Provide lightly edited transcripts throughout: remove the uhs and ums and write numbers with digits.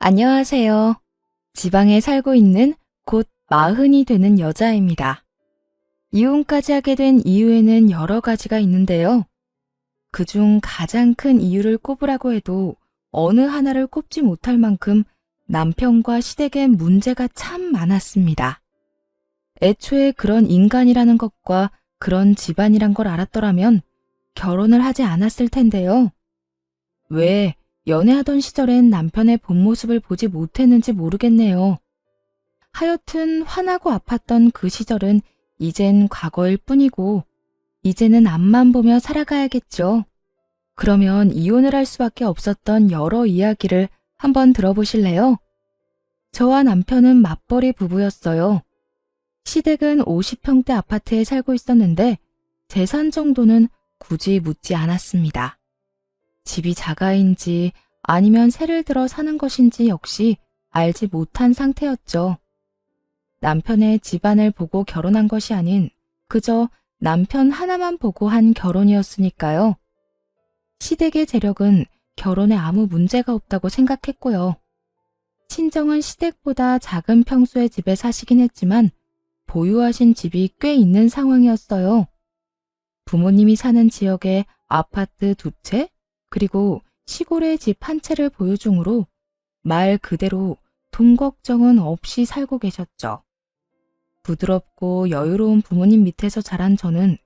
안녕하세요. 지방에 살고 있는 곧 40이 되는 여자입니다. 이혼까지 하게 된 이유에는 여러 가지가 있는데요. 그중 가장 큰 이유를 꼽으라고 해도 어느 하나를 꼽지 못할 만큼 남편과 시댁엔 문제가 참 많았습니다. 애초에 그런 인간이라는 것과 그런 집안이란 걸 알았더라면 결혼을 하지 않았을 텐데요. 왜 연애하던 시절엔 남편의 본 모습을 보지 못했는지 모르겠네요. 하여튼 화나고 아팠던 그 시절은 이젠 과거일 뿐이고 이제는 앞만 보며 살아가야겠죠. 그러면 이혼을 할 수밖에 없었던 여러 이야기를 한번 들어보실래요? 저와 남편은 맞벌이 부부였어요. 시댁은 50평대 아파트에 살고 있었는데 재산 정도는 굳이 묻지 않았습니다. 집이 자가인지 아니면 세를 들어 사는 것인지 역시 알지 못한 상태였죠. 남편의 집안을 보고 결혼한 것이 아닌 그저 남편 하나만 보고 한 결혼이었으니까요. 시댁의 재력은 결혼에 아무 문제가 없다고 생각했고요. 친정은 시댁보다 작은 평수의 집에 사시긴 했지만 보유하신 집이 꽤 있는 상황이었어요. 부모님이 사는 지역에 아파트 2채, 그리고 시골에 집 한 채를 보유 중으로 말 그대로 돈 걱정은 없이 살고 계셨죠. 부드럽고 여유로운 부모님 밑에서 자란 저는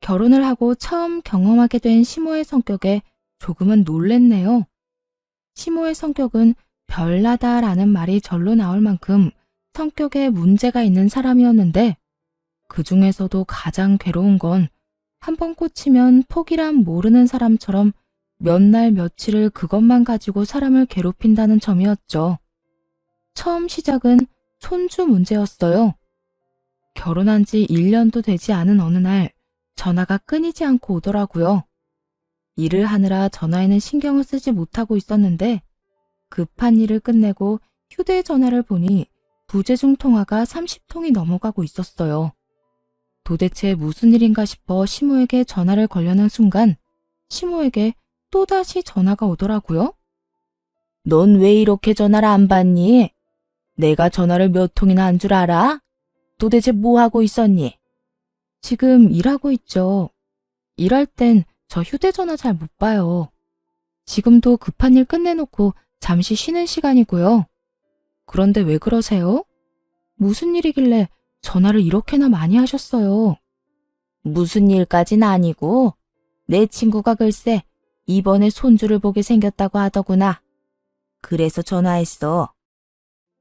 결혼을 하고 처음 경험하게 된 시모의 성격에 조금은 놀랬네요. 시모의 성격은 별나다라는 말이 절로 나올 만큼 성격에 문제가 있는 사람이었는데 그 중에서도 가장 괴로운 건 한 번 꽂히면 포기란 모르는 사람처럼 몇 날 며칠을 그것만 가지고 사람을 괴롭힌다는 점이었죠. 처음 시작은 손주 문제였어요. 결혼한 지 1년도 되지 않은 어느 날 전화가 끊이지 않고 오더라고요. 일을 하느라 전화에는 신경을 쓰지 못하고 있었는데 급한 일을 끝내고 휴대전화를 보니 부재중 통화가 30통이 넘어가고 있었어요. 도대체 무슨 일인가 싶어 시모에게 전화를 걸려는 순간 시모에게 또다시 전화가 오더라고요. 넌 왜 이렇게 전화를 안 받니? 내가 전화를 몇 통이나 한 줄 알아? 도대체 뭐 하고 있었니? 지금 일하고 있죠. 일할 땐 저 휴대전화 잘 못 봐요. 지금도 급한 일 끝내놓고 잠시 쉬는 시간이고요. 그런데 왜 그러세요? 무슨 일이길래 전화를 이렇게나 많이 하셨어요? 무슨 일까진 아니고 내 친구가 글쎄 이번에 손주를 보게 생겼다고 하더구나. 그래서 전화했어.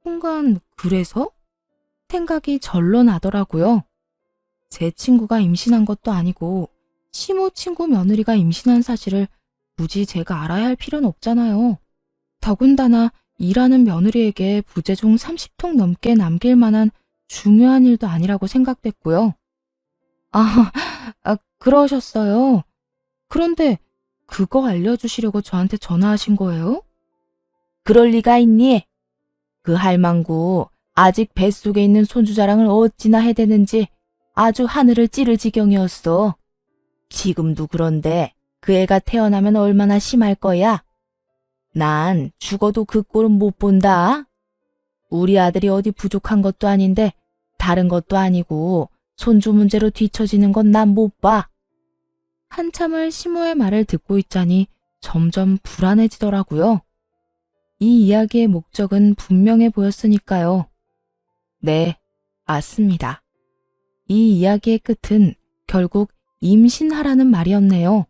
순간 그래서? 생각이 절로 나더라고요. 제 친구가 임신한 것도 아니고 시모 친구 며느리가 임신한 사실을 굳이 제가 알아야 할 필요는 없잖아요. 더군다나 일하는 며느리에게 부재중 30통 넘게 남길 만한 중요한 일도 아니라고 생각됐고요. 그러셨어요. 그런데 그거 알려주시려고 저한테 전화하신 거예요? 그럴 리가 있니? 그 할망구 아직 뱃속에 있는 손주 자랑을 어찌나 해대는지 아주 하늘을 찌를 지경이었어. 지금도 그런데 그 애가 태어나면 얼마나 심할 거야? 난 죽어도 그 꼴은 못 본다. 우리 아들이 어디 부족한 것도 아닌데 다른 것도 아니고 손주 문제로 뒤처지는 건 난 못 봐. 한참을 시모의 말을 듣고 있자니 점점 불안해지더라고요. 이 이야기의 목적은 분명해 보였으니까요. 네, 맞습니다. 이 이야기의 끝은 결국 임신하라는 말이었네요.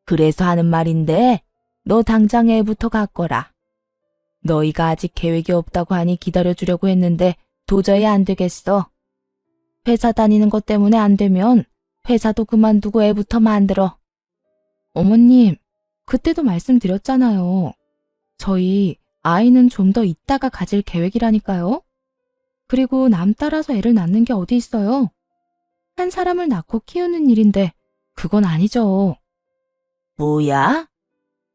그래서 하는 말인데 너 당장 애부터 갖거라. 너희가 아직 계획이 없다고 하니 기다려주려고 했는데 도저히 안 되겠어. 회사 다니는 것 때문에 안 되면 회사도 그만두고 애부터 만들어. 어머님, 그때도 말씀드렸잖아요. 저희 아이는 좀 더 있다가 가질 계획이라니까요. 그리고 남 따라서 애를 낳는 게 어디 있어요? 한 사람을 낳고 키우는 일인데 그건 아니죠. 뭐야?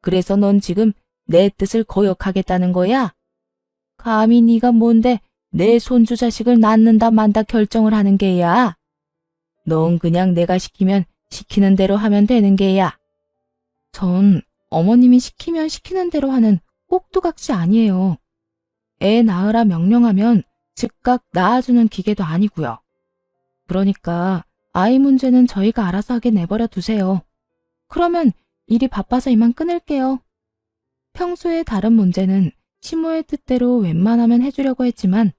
그래서 넌 지금 내 뜻을 거역하겠다는 거야? 감히 네가 뭔데 내 손주 자식을 낳는다 만다 결정을 하는 게야? 넌 그냥 내가 시키면 시키는 대로 하면 되는 게야. 전 어머님이 시키면 시키는 대로 하는 꼭두각시 아니에요. 애 낳으라 명령하면 즉각 낳아주는 기계도 아니고요. 그러니까 아이 문제는 저희가 알아서 하게 내버려 두세요. 그러면 일이 바빠서 이만 끊을게요. 평소에 다른 문제는 시모의 뜻대로 웬만하면 해주려고 했지만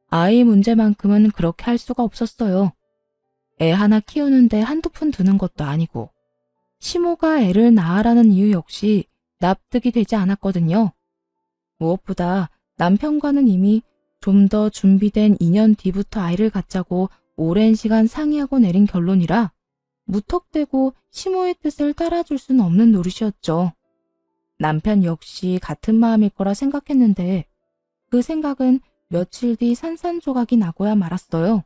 아이 문제만큼은 그렇게 할 수가 없었어요. 애 하나 키우는데 한두 푼 드는 것도 아니고 시모가 애를 낳으라는 이유 역시 납득이 되지 않았거든요. 무엇보다 남편과는 이미 좀 더 준비된 2년 뒤부터 아이를 갖자고 오랜 시간 상의하고 내린 결론이라 무턱대고 시모의 뜻을 따라줄 수는 없는 노릇이었죠. 남편 역시 같은 마음일 거라 생각했는데 그 생각은 며칠 뒤 산산조각이 나고야 말았어요.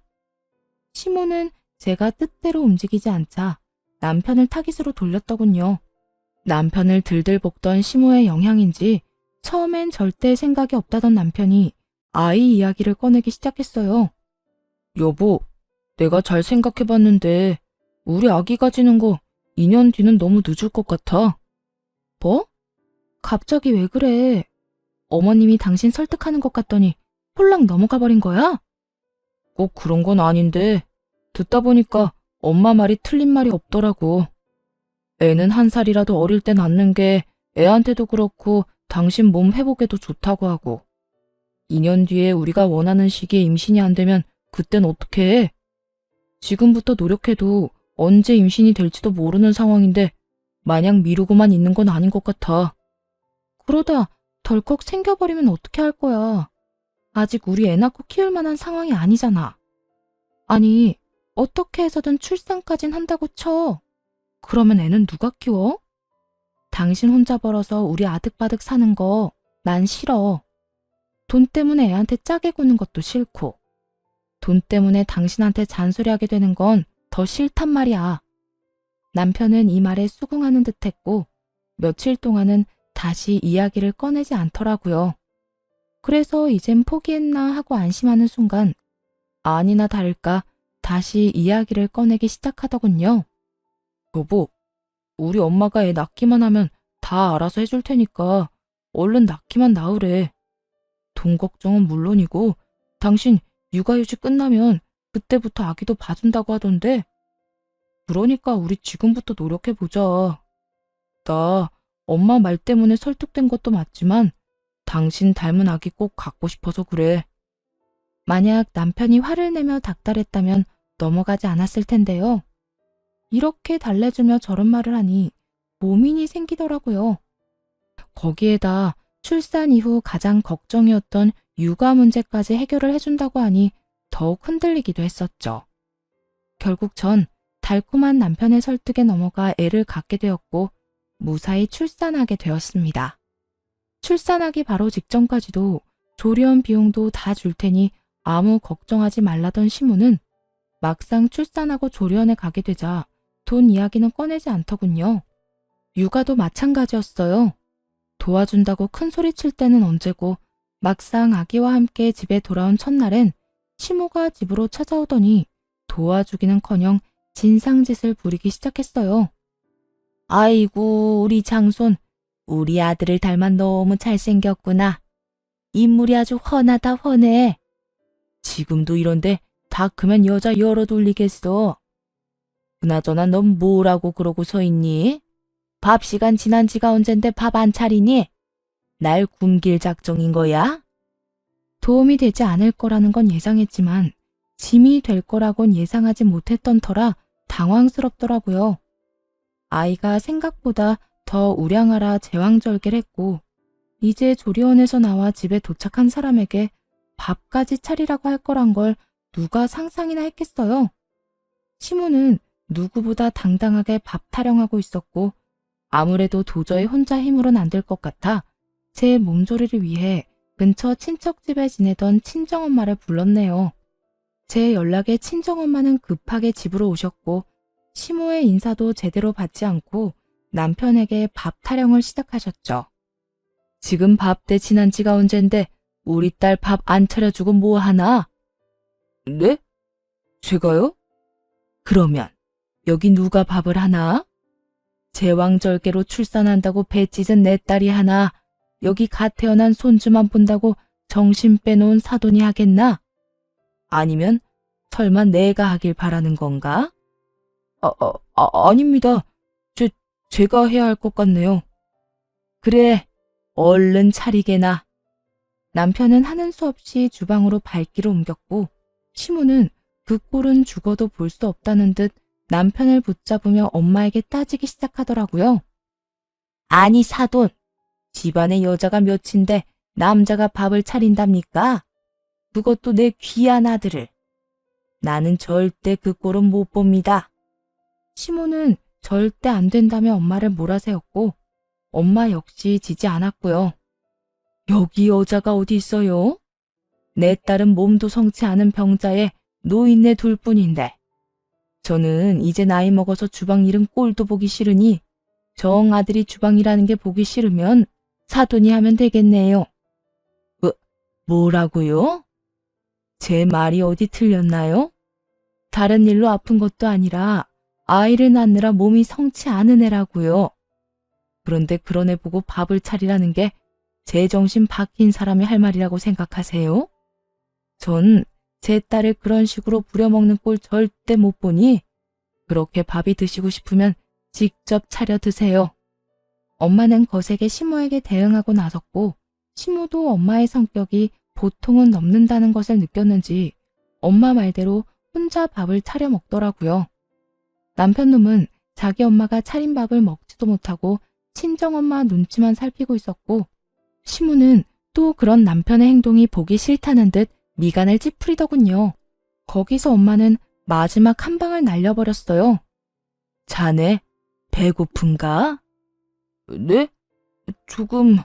시모는 제가 뜻대로 움직이지 않자 남편을 타깃으로 돌렸더군요. 남편을 들들 볶던 시모의 영향인지 처음엔 절대 생각이 없다던 남편이 아이 이야기를 꺼내기 시작했어요. 여보, 내가 잘 생각해봤는데 우리 아기 가지는 거 2년 뒤는 너무 늦을 것 같아. 뭐? 갑자기 왜 그래? 어머님이 당신 설득하는 것 같더니 홀랑 넘어가 버린 거야? 꼭 그런 건 아닌데 듣다 보니까 엄마 말이 틀린 말이 없더라고. 애는 1살이라도 어릴 때 낳는 게 애한테도 그렇고 당신 몸 회복에도 좋다고 하고 2년 뒤에 우리가 원하는 시기에 임신이 안 되면 그땐 어떻게 해? 지금부터 노력해도 언제 임신이 될지도 모르는 상황인데 마냥 미루고만 있는 건 아닌 것 같아. 그러다 덜컥 생겨버리면 어떻게 할 거야. 아직 우리 애 낳고 키울 만한 상황이 아니잖아. 아니, 어떻게 해서든 출산까진 한다고 쳐. 그러면 애는 누가 키워? 당신 혼자 벌어서 우리 아득바득 사는 거 난 싫어. 돈 때문에 애한테 짜게 구는 것도 싫고 돈 때문에 당신한테 잔소리하게 되는 건 더 싫단 말이야. 남편은 이 말에 수긍하는 듯했고 며칠 동안은 다시 이야기를 꺼내지 않더라고요. 그래서 이젠 포기했나 하고 안심하는 순간 아니나 다를까 다시 이야기를 꺼내기 시작하더군요. 여보, 우리 엄마가 애 낳기만 하면 다 알아서 해줄 테니까 얼른 낳기만 낳으래. 돈 걱정은 물론이고 당신 육아휴직 끝나면 그때부터 아기도 봐준다고 하던데. 그러니까 우리 지금부터 노력해보자. 나 엄마 말 때문에 설득된 것도 맞지만 당신 닮은 아기 꼭 갖고 싶어서 그래. 만약 남편이 화를 내며 닥달했다면 넘어가지 않았을 텐데요. 이렇게 달래주며 저런 말을 하니 고민이 생기더라고요. 거기에다 출산 이후 가장 걱정이었던 육아 문제까지 해결을 해준다고 하니 더욱 흔들리기도 했었죠. 결국 전 달콤한 남편의 설득에 넘어가 애를 갖게 되었고 무사히 출산하게 되었습니다. 출산하기 바로 직전까지도 조리원 비용도 다 줄 테니 아무 걱정하지 말라던 시모는 막상 출산하고 조리원에 가게 되자 돈 이야기는 꺼내지 않더군요. 육아도 마찬가지였어요. 도와준다고 큰 소리 칠 때는 언제고 막상 아기와 함께 집에 돌아온 첫날엔 시모가 집으로 찾아오더니 도와주기는커녕 진상짓을 부리기 시작했어요. 아이고, 우리 장손, 우리 아들을 닮아 너무 잘생겼구나. 인물이 아주 훤하다 훤해. 지금도 이런데 다 크면 여자 열어 돌리겠어. 그나저나 넌 뭐라고 그러고 서 있니? 밥 시간 지난 지가 언젠데 밥 안 차리니? 날 굶길 작정인 거야? 도움이 되지 않을 거라는 건 예상했지만 짐이 될 거라곤 예상하지 못했던 터라 당황스럽더라고요. 아이가 생각보다 더 우량하라 제왕절개했고 이제 조리원에서 나와 집에 도착한 사람에게 밥까지 차리라고 할 거란 걸 누가 상상이나 했겠어요. 시모는 누구보다 당당하게 밥 타령하고 있었고 아무래도 도저히 혼자 힘으로는 안 될 것 같아 제 몸조리를 위해 근처 친척집에 지내던 친정엄마를 불렀네요. 제 연락에 친정엄마는 급하게 집으로 오셨고 시모의 인사도 제대로 받지 않고 남편에게 밥 타령을 시작하셨죠. 지금 밥 대신한 지가 언젠데 우리 딸 밥 안 차려주고 뭐 하나? 네? 제가요? 그러면 여기 누가 밥을 하나? 제왕절개로 출산한다고 배 찢은 내 딸이 하나, 여기 갓 태어난 손주만 본다고 정신 빼놓은 사돈이 하겠나? 아니면 설마 내가 하길 바라는 건가? 아닙니다. 제가 해야 할 것 같네요. 그래, 얼른 차리게나. 남편은 하는 수 없이 주방으로 발길을 옮겼고 시모는 그 꼴은 죽어도 볼 수 없다는 듯 남편을 붙잡으며 엄마에게 따지기 시작하더라고요. 아니 사돈, 집안에 여자가 몇인데 남자가 밥을 차린답니까? 그것도 내 귀한 아들을. 나는 절대 그 꼴은 못 봅니다. 시모는 절대 안 된다며 엄마를 몰아세웠고 엄마 역시 지지 않았고요. 여기 여자가 어디 있어요? 내 딸은 몸도 성치 않은 병자에 노인네 둘뿐인데 저는 이제 나이 먹어서 주방 일은 꼴도 보기 싫으니 정 아들이 주방 일하는 게 보기 싫으면 사돈이 하면 되겠네요. 뭐라고요? 제 말이 어디 틀렸나요? 다른 일로 아픈 것도 아니라 아이를 낳느라 몸이 성치 않은 애라고요. 그런데 그런 애 보고 밥을 차리라는 게 제 정신 박힌 사람이 할 말이라고 생각하세요? 전 제 딸을 그런 식으로 부려먹는 꼴 절대 못 보니 그렇게 밥이 드시고 싶으면 직접 차려 드세요. 엄마는 거세게 시모에게 대응하고 나섰고 시모도 엄마의 성격이 보통은 넘는다는 것을 느꼈는지 엄마 말대로 혼자 밥을 차려 먹더라고요. 남편놈은 자기 엄마가 차린 밥을 먹지도 못하고 친정엄마 눈치만 살피고 있었고 시모는 또 그런 남편의 행동이 보기 싫다는 듯 미간을 찌푸리더군요. 거기서 엄마는 마지막 한 방을 날려버렸어요. 자네 배고픈가? 네? 조금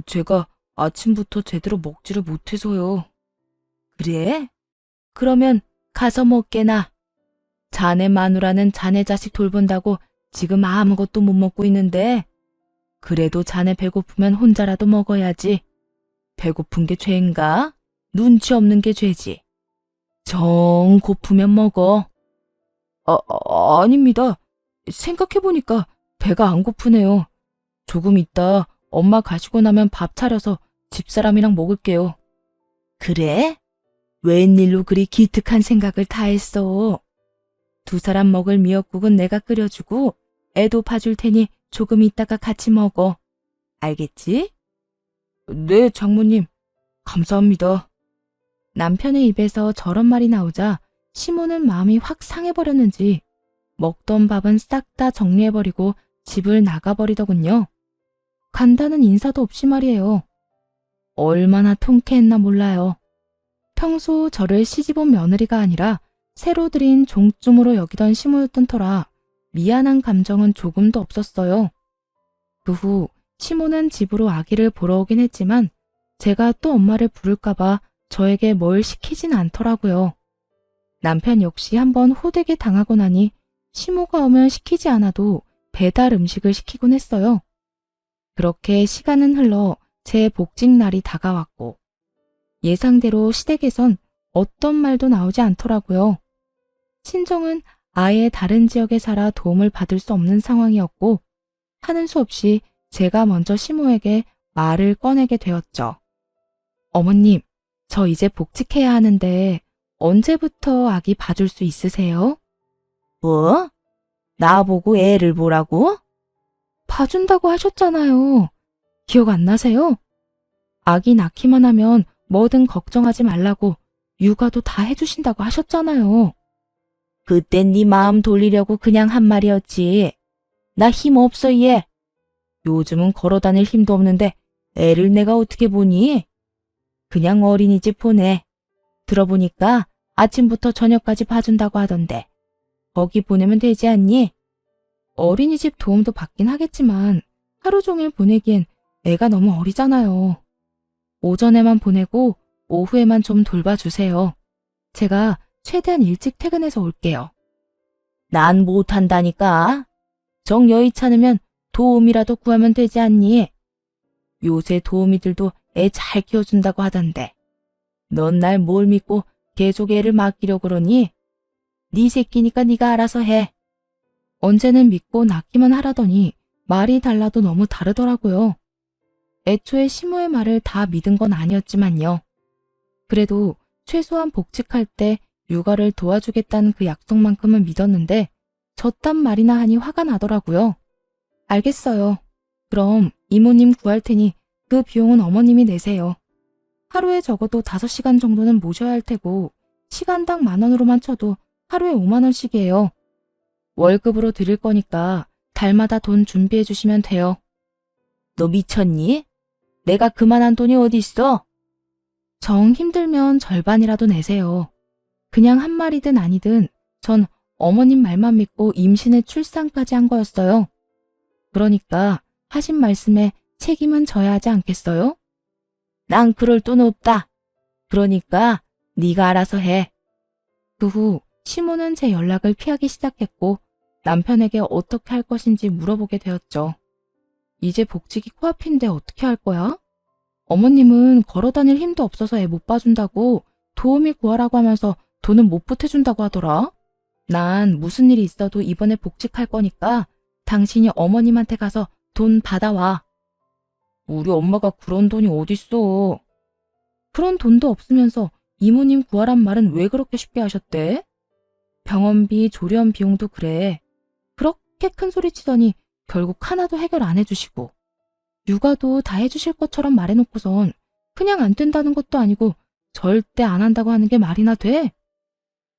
제가 아침부터 제대로 먹지를 못해서요. 그래? 그러면 가서 먹게나. 자네 마누라는 자네 자식 돌본다고 지금 아무것도 못 먹고 있는데 그래도 자네 배고프면 혼자라도 먹어야지. 배고픈 게 죄인가? 눈치 없는 게 죄지. 정 고프면 먹어. 아닙니다. 생각해보니까 배가 안 고프네요. 조금 있다 엄마 가시고 나면 밥 차려서 집사람이랑 먹을게요. 그래? 웬일로 그리 기특한 생각을 다 했어. 두 사람 먹을 미역국은 내가 끓여주고 애도 봐줄 테니 조금 있다가 같이 먹어. 알겠지? 네, 장모님. 감사합니다. 남편의 입에서 저런 말이 나오자 시모는 마음이 확 상해버렸는지 먹던 밥은 싹 다 정리해버리고 집을 나가버리더군요. 간다는 인사도 없이 말이에요. 얼마나 통쾌했나 몰라요. 평소 저를 시집온 며느리가 아니라 새로 들인 종쯤으로 여기던 시모였던 터라 미안한 감정은 조금도 없었어요. 그 후 시모는 집으로 아기를 보러 오긴 했지만 제가 또 엄마를 부를까봐 저에게 뭘 시키진 않더라고요. 남편 역시 한번 호되게 당하고 나니 시모가 오면 시키지 않아도 배달 음식을 시키곤 했어요. 그렇게 시간은 흘러 제 복직 날이 다가왔고 예상대로 시댁에선 어떤 말도 나오지 않더라고요. 친정은 아예 다른 지역에 살아 도움을 받을 수 없는 상황이었고 하는 수 없이 제가 먼저 시모에게 말을 꺼내게 되었죠. 어머님, 저 이제 복직해야 하는데 언제부터 아기 봐줄 수 있으세요? 뭐? 나보고 애를 보라고? 봐준다고 하셨잖아요. 기억 안 나세요? 아기 낳기만 하면 뭐든 걱정하지 말라고 육아도 다 해주신다고 하셨잖아요. 그땐 네 마음 돌리려고 그냥 한 말이었지. 나 힘 없어 얘. 요즘은 걸어다닐 힘도 없는데 애를 내가 어떻게 보니? 그냥 어린이집 보내. 들어보니까 아침부터 저녁까지 봐준다고 하던데 거기 보내면 되지 않니? 어린이집 도움도 받긴 하겠지만 하루 종일 보내기엔 애가 너무 어리잖아요. 오전에만 보내고 오후에만 좀 돌봐주세요. 제가 최대한 일찍 퇴근해서 올게요. 난 못한다니까. 정 여의찮으면 도움이라도 구하면 되지 않니? 요새 도우미들도 애 잘 키워준다고 하던데. 넌 날 뭘 믿고 계속 애를 맡기려고 그러니? 네 새끼니까 네가 알아서 해. 언제는 믿고 낳기만 하라더니 말이 달라도 너무 다르더라고요. 애초에 시모의 말을 다 믿은 건 아니었지만요. 그래도 최소한 복직할 때 육아를 도와주겠다는 그 약속만큼은 믿었는데 저딴 말이나 하니 화가 나더라고요. 알겠어요. 그럼 이모님 구할 테니 그 비용은 어머님이 내세요. 하루에 적어도 5시간 정도는 모셔야 할 테고 시간당 10,000원으로만 쳐도 하루에 50,000원씩이에요. 월급으로 드릴 거니까 달마다 돈 준비해 주시면 돼요. 너 미쳤니? 내가 그만한 돈이 어디 있어? 정 힘들면 절반이라도 내세요. 그냥 한 마리든 아니든 전 어머님 말만 믿고 임신에 출산까지 한 거였어요. 그러니까 하신 말씀에 책임은 져야 하지 않겠어요? 난 그럴 돈 없다. 그러니까 네가 알아서 해. 그 후 시모는 제 연락을 피하기 시작했고 남편에게 어떻게 할 것인지 물어보게 되었죠. 이제 복직이 코앞인데 어떻게 할 거야? 어머님은 걸어다닐 힘도 없어서 애 못 봐준다고 도우미 구하라고 하면서 돈은 못 보태준다고 하더라. 난 무슨 일이 있어도 이번에 복직할 거니까 당신이 어머님한테 가서 돈 받아와. 우리 엄마가 그런 돈이 어딨어. 그런 돈도 없으면서 이모님 구하란 말은 왜 그렇게 쉽게 하셨대? 병원비, 조련 비용도 그래. 그렇게 큰 소리 치더니 결국 하나도 해결 안 해주시고 육아도 다 해주실 것처럼 말해놓고선 그냥 안 된다는 것도 아니고 절대 안 한다고 하는 게 말이나 돼?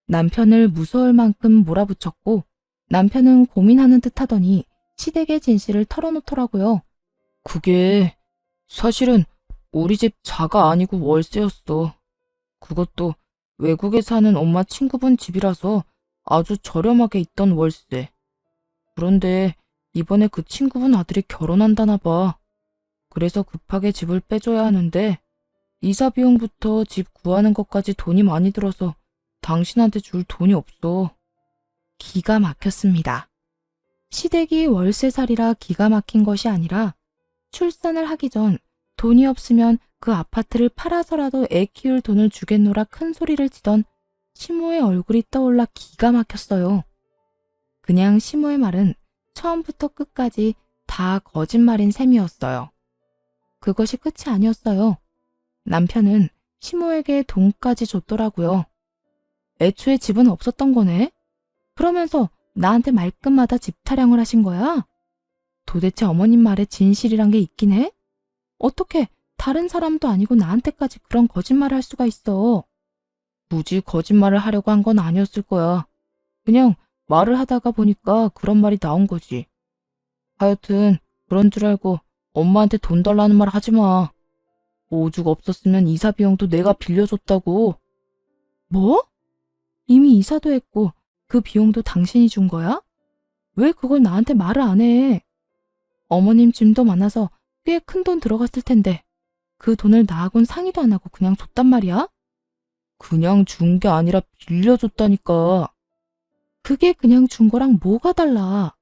남편을 무서울 만큼 몰아붙였고 남편은 고민하는 듯 하더니 시댁의 진실을 털어놓더라고요. 그게 사실은 우리 집 자가 아니고 월세였어. 그것도 외국에 사는 엄마 친구분 집이라서 아주 저렴하게 있던 월세. 그런데 이번에 그 친구분 아들이 결혼한다나 봐. 그래서 급하게 집을 빼줘야 하는데 이사 비용부터 집 구하는 것까지 돈이 많이 들어서 당신한테 줄 돈이 없어. 기가 막혔습니다. 시댁이 월세살이라 기가 막힌 것이 아니라 출산을 하기 전 돈이 없으면 그 아파트를 팔아서라도 애 키울 돈을 주겠노라 큰 소리를 치던 시모의 얼굴이 떠올라 기가 막혔어요. 그냥 시모의 말은 처음부터 끝까지 다 거짓말인 셈이었어요. 그것이 끝이 아니었어요. 남편은 시모에게 돈까지 줬더라고요. 애초에 집은 없었던 거네? 그러면서 나한테 말끝마다 집 타령을 하신 거야? 도대체 어머님 말에 진실이란 게 있긴 해? 어떻게 다른 사람도 아니고 나한테까지 그런 거짓말을 할 수가 있어? 굳이 거짓말을 하려고 한 건 아니었을 거야. 그냥 말을 하다가 보니까 그런 말이 나온 거지. 하여튼 그런 줄 알고 엄마한테 돈 달라는 말 하지 마. 오죽 없었으면 이사 비용도 내가 빌려줬다고. 뭐? 이미 이사도 했고 그 비용도 당신이 준 거야? 왜 그걸 나한테 말을 안 해? 어머님 짐도 많아서 꽤 큰 돈 들어갔을 텐데 그 돈을 나하고는 상의도 안 하고 그냥 줬단 말이야? 그냥 준 게 아니라 빌려줬다니까. 그게 그냥 준 거랑 뭐가 달라?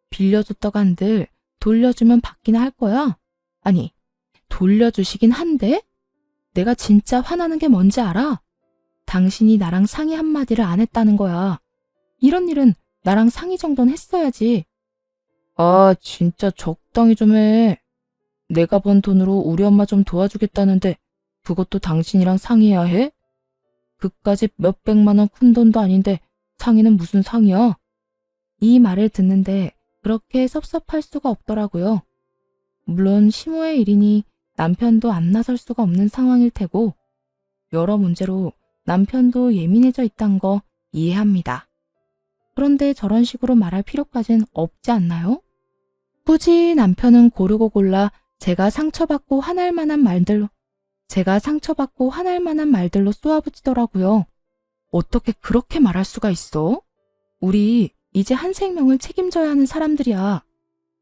빌려줬다고 한들 돌려주면 받기나 할 거야? 아니, 돌려주시긴 한데? 내가 진짜 화나는 게 뭔지 알아? 당신이 나랑 상의 한마디를 안 했다는 거야. 이런 일은 나랑 상의 정도는 했어야지. 아, 진짜 적당히 좀 해. 내가 번 돈으로 우리 엄마 좀 도와주겠다는데 그것도 당신이랑 상의해야 해? 그까짓 몇백만 원 큰 돈도 아닌데 상의는 무슨 상의야? 이 말을 듣는데 그렇게 섭섭할 수가 없더라고요. 물론 시모의 일이니 남편도 안 나설 수가 없는 상황일 테고 여러 문제로 남편도 예민해져 있단 거 이해합니다. 그런데 저런 식으로 말할 필요까진 없지 않나요? 굳이 남편은 고르고 골라 제가 상처받고 화날 만한 말들로 쏘아붙이더라고요. 어떻게 그렇게 말할 수가 있어? 우리 이제 한 생명을 책임져야 하는 사람들이야.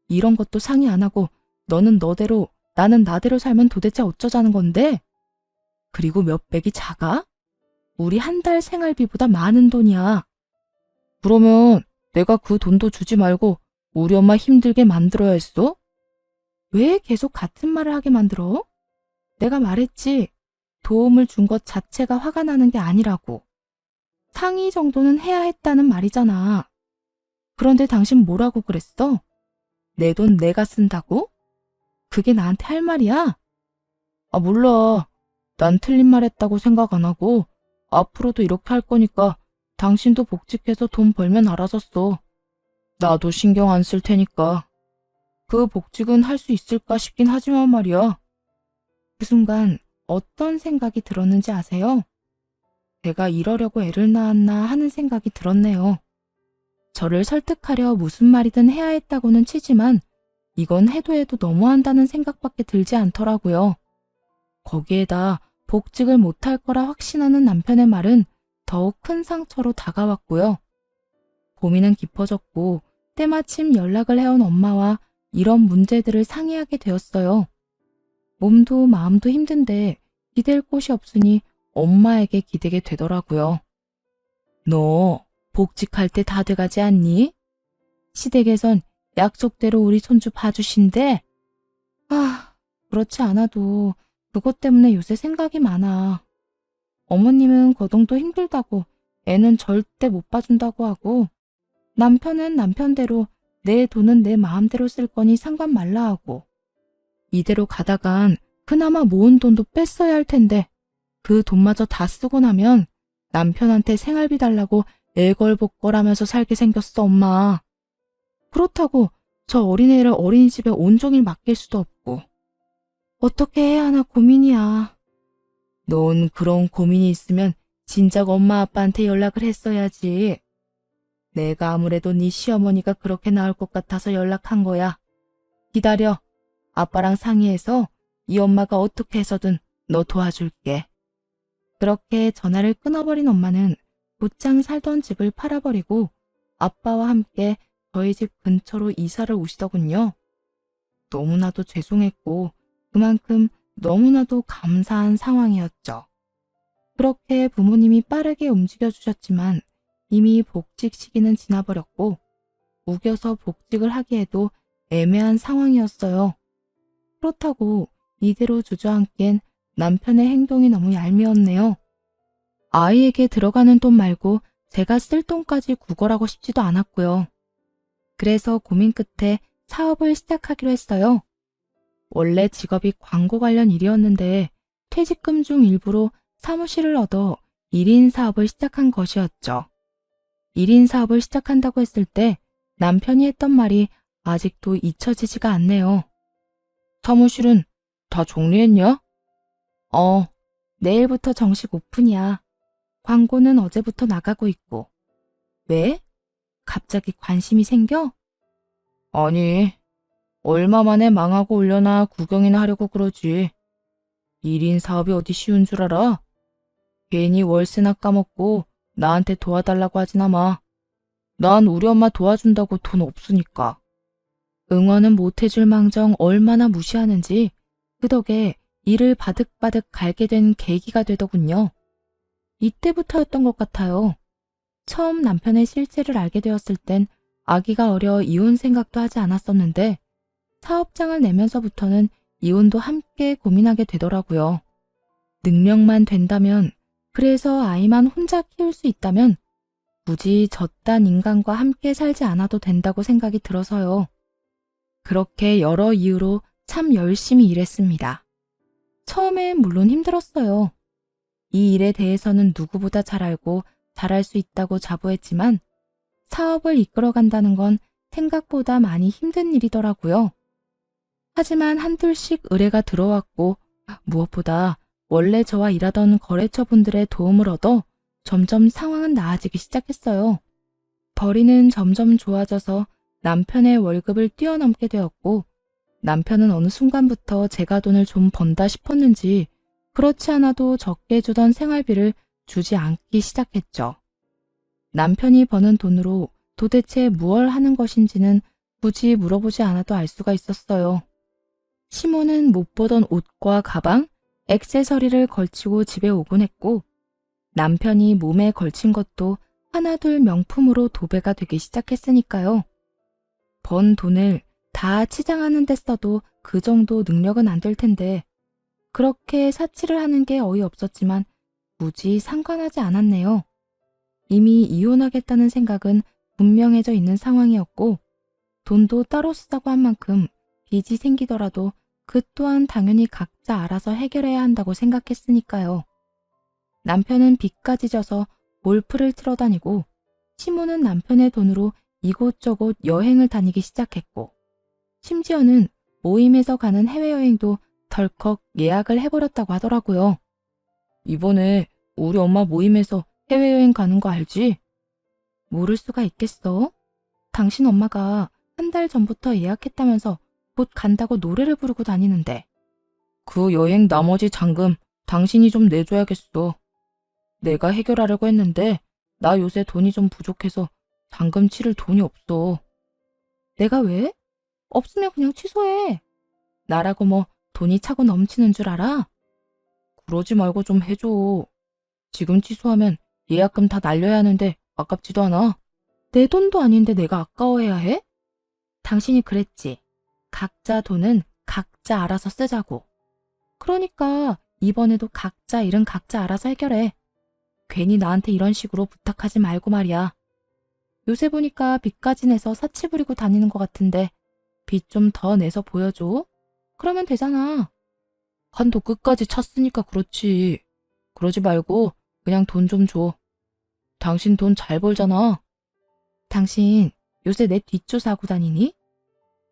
이런 것도 상의 안 하고 너는 너대로 나는 나대로 살면 도대체 어쩌자는 건데? 그리고 몇백이 작아? 우리 한 달 생활비보다 많은 돈이야. 그러면 내가 그 돈도 주지 말고 우리 엄마 힘들게 만들어야 했어? 왜 계속 같은 말을 하게 만들어? 내가 말했지. 도움을 준 것 자체가 화가 나는 게 아니라고. 상의 정도는 해야 했다는 말이잖아. 그런데 당신 뭐라고 그랬어? 내 돈 내가 쓴다고? 그게 나한테 할 말이야? 아, 몰라. 난 틀린 말 했다고 생각 안 하고 앞으로도 이렇게 할 거니까 당신도 복직해서 돈 벌면 알아서. 나도 신경 안 쓸 테니까. 그 복직은 할 수 있을까 싶긴 하지만 말이야. 그 순간 어떤 생각이 들었는지 아세요? 제가 이러려고 애를 낳았나 하는 생각이 들었네요. 저를 설득하려 무슨 말이든 해야 했다고는 치지만 이건 해도 너무한다는 생각밖에 들지 않더라고요. 거기에다 복직을 못할 거라 확신하는 남편의 말은 더욱 큰 상처로 다가왔고요. 고민은 깊어졌고 때마침 연락을 해온 엄마와 이런 문제들을 상의하게 되었어요. 몸도 마음도 힘든데 기댈 곳이 없으니 엄마에게 기대게 되더라고요. 너 복직할 때 다 돼가지 않니? 시댁에선 약속대로 우리 손주 봐주신대. 아, 그렇지 않아도 그것 때문에 요새 생각이 많아. 어머님은 거동도 힘들다고 애는 절대 못 봐준다고 하고 남편은 남편대로 내 돈은 내 마음대로 쓸 거니 상관 말라 하고 이대로 가다간 그나마 모은 돈도 뺐어야 할 텐데 그 돈마저 다 쓰고 나면 남편한테 생활비 달라고 애걸복걸하면서 살게 생겼어, 엄마. 그렇다고 저 어린애를 어린이집에 온종일 맡길 수도 없고 어떻게 해야 하나 고민이야. 넌 그런 고민이 있으면 진작 엄마 아빠한테 연락을 했어야지. 내가 아무래도 네 시어머니가 그렇게 나올 것 같아서 연락한 거야. 기다려. 아빠랑 상의해서 이 엄마가 어떻게 해서든 너 도와줄게. 그렇게 전화를 끊어버린 엄마는 곧장 살던 집을 팔아버리고 아빠와 함께 저희 집 근처로 이사를 오시더군요. 너무나도 죄송했고 그만큼 너무나도 감사한 상황이었죠. 그렇게 부모님이 빠르게 움직여주셨지만 이미 복직 시기는 지나버렸고 우겨서 복직을 하기에도 애매한 상황이었어요. 그렇다고 이대로 주저앉기엔 남편의 행동이 너무 얄미웠네요. 아이에게 들어가는 돈 말고 제가 쓸 돈까지 구걸하고 싶지도 않았고요. 그래서 고민 끝에 사업을 시작하기로 했어요. 원래 직업이 광고 관련 일이었는데 퇴직금 중 일부로 사무실을 얻어 1인 사업을 시작한 것이었죠. 1인 사업을 시작한다고 했을 때 남편이 했던 말이 아직도 잊혀지지가 않네요. 사무실은 다 정리했냐? 내일부터 정식 오픈이야. 광고는 어제부터 나가고 있고. 왜? 갑자기 관심이 생겨? 아니, 얼마 만에 망하고 올려나 구경이나 하려고 그러지. 1인 사업이 어디 쉬운 줄 알아? 괜히 월세나 까먹고 나한테 도와달라고 하지나 마. 난 우리 엄마 도와준다고 돈 없으니까. 응원은 못해줄 망정 얼마나 무시하는지 그 덕에 일을 바득바득 갈게 된 계기가 되더군요. 이때부터였던 것 같아요. 처음 남편의 실체를 알게 되었을 땐 아기가 어려 이혼 생각도 하지 않았었는데 사업장을 내면서부터는 이혼도 함께 고민하게 되더라고요. 능력만 된다면, 그래서 아이만 혼자 키울 수 있다면 굳이 저딴 인간과 함께 살지 않아도 된다고 생각이 들어서요. 그렇게 여러 이유로 참 열심히 일했습니다. 처음엔 물론 힘들었어요. 이 일에 대해서는 누구보다 잘 알고 잘할 수 있다고 자부했지만 사업을 이끌어간다는 건 생각보다 많이 힘든 일이더라고요. 하지만 한둘씩 의뢰가 들어왔고 무엇보다 원래 저와 일하던 거래처 분들의 도움을 얻어 점점 상황은 나아지기 시작했어요. 벌이는 점점 좋아져서 남편의 월급을 뛰어넘게 되었고 남편은 어느 순간부터 제가 돈을 좀 번다 싶었는지 그렇지 않아도 적게 주던 생활비를 주지 않기 시작했죠. 남편이 버는 돈으로 도대체 무얼 하는 것인지는 굳이 물어보지 않아도 알 수가 있었어요. 시모는 못 보던 옷과 가방, 액세서리를 걸치고 집에 오곤 했고 남편이 몸에 걸친 것도 하나둘 명품으로 도배가 되기 시작했으니까요. 번 돈을 다 치장하는 데 써도 그 정도 능력은 안 될 텐데 그렇게 사치를 하는 게 어이없었지만 굳이 상관하지 않았네요. 이미 이혼하겠다는 생각은 분명해져 있는 상황이었고 돈도 따로 쓰자고 한 만큼 빚이 생기더라도 그 또한 당연히 각자 알아서 해결해야 한다고 생각했으니까요. 남편은 빚까지 져서 골프를 틀어 다니고 시모는 남편의 돈으로 이곳저곳 여행을 다니기 시작했고 심지어는 모임에서 가는 해외여행도 덜컥 예약을 해버렸다고 하더라고요. 이번에 우리 엄마 모임에서 해외여행 가는 거 알지? 모를 수가 있겠어? 당신 엄마가 한 달 전부터 예약했다면서 곧 간다고 노래를 부르고 다니는데. 그 여행 나머지 잔금 당신이 좀 내줘야겠어. 내가 해결하려고 했는데 나 요새 돈이 좀 부족해서 잔금 치를 돈이 없어. 내가 왜? 없으면 그냥 취소해. 나라고 뭐 돈이 차고 넘치는 줄 알아? 그러지 말고 좀 해줘. 지금 취소하면 예약금 다 날려야 하는데 아깝지도 않아. 내 돈도 아닌데 내가 아까워해야 해? 당신이 그랬지. 각자 돈은 각자 알아서 쓰자고. 그러니까 이번에도 각자 일은 각자 알아서 해결해. 괜히 나한테 이런 식으로 부탁하지 말고 말이야. 요새 보니까 빚까지 내서 사치 부리고 다니는 것 같은데 빚 좀 더 내서 보여줘. 그러면 되잖아. 한도 끝까지 찼으니까 그렇지. 그러지 말고 그냥 돈 좀 줘. 당신 돈 잘 벌잖아. 당신 요새 내 뒷조사하고 다니니?